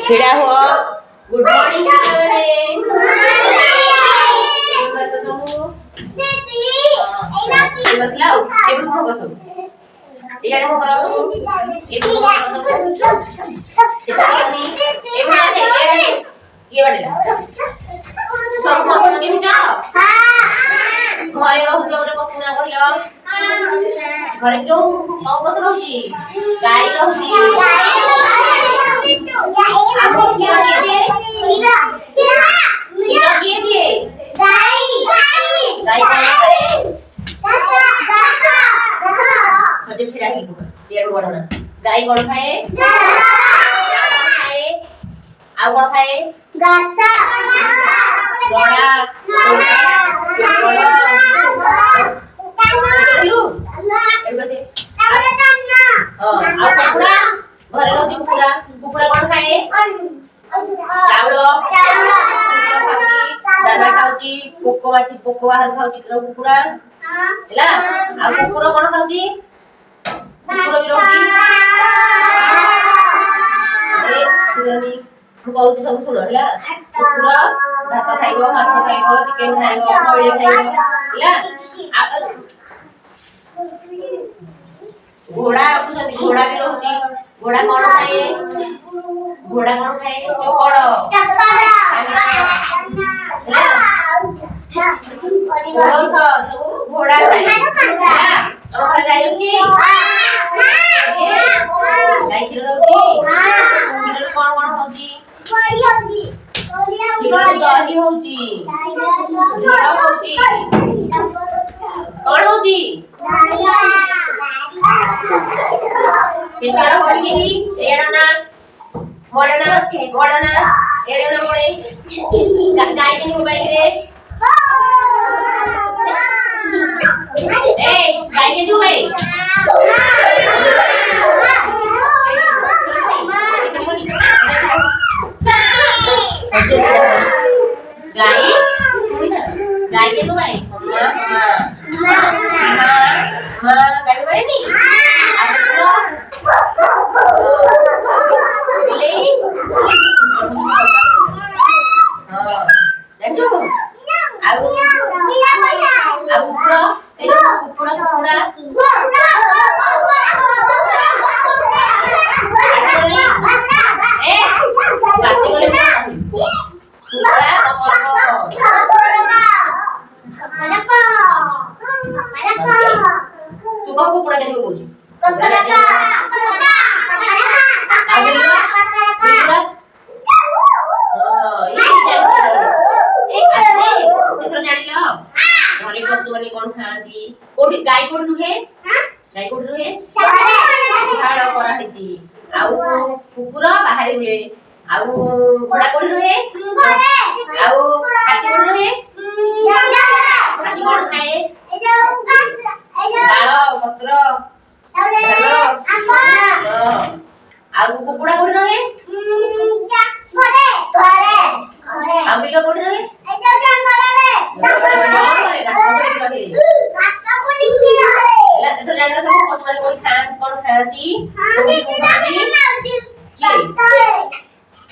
छिड़ा हुआ good morning बतलाओ table को कसो इयाडे को करो टेबल को कसो चितानी एबडा है ये वाले सब को के जा हां घरे रहू के गोटे पसुना कहियो घरे जो बस रहूची गाय रहूची आमो किया दे हीरा किए दिए गाय का करे सजे छिड़ा की डेढ़ बड़ ना गाय कोन खाए खाए आ कोन खाए गासा बड़ा लू एगसे तारे दाना आ कुकुड़ा घरे रहती कुकुड़ा कुकुड़ा कोन खाए चावल दाना खाउची पोको बाहर खाउची कुकुड़ा ହେଲା ଆଉ କୁକୁର କଣ ଖାଉଛି କୁକୁର ବି ରହୁଛି ମୁଁ କହୁଛି ସବୁ ଶୁଣ ହେଲା କୁକୁର ଭାତ ଖାଇବ ମାଛ ଖାଇବ ଚିକେନ ଖାଇବ କୋଳି ଖାଇବ ହେଲା ଘୋଡ଼ା ରଖୁଛନ୍ତି ଘୋଡ଼ା ବି ରହୁଛି ଘୋଡ଼ା କଣ ଖାଏ ଚୋକଡ଼ ସବୁ ଘୋଡ଼ା ଖାଏ ତମର ଗାଈ ଅଛି ଗାଈ କ୍ଷୀର ଦଉଛି କ୍ଷୀର କଣ ହଉଛି ଦହି ହଉଛି କଣ ହଉଛି କେତେଟା ହଉଛି ଏଡା ନା ବଡ ନା ଏଡା ନା ବଡେ ଗାଈ के मोबाइल रे ए गाय के दू भाई गाय के दू भाई मां गाय भाई नहीं ले गाय कोड रुहे झाड़ करा हेची आउ कुकुर बाहर हुए आउ घोड़ा कोड रुहे आउ हाथी कोड रुहे हाथी कोड खाए डाल पत्र आउ कुकुड़ा कोड रुहे आउ बिलो कोड रुहे सब पशु कोई खान कोन खाती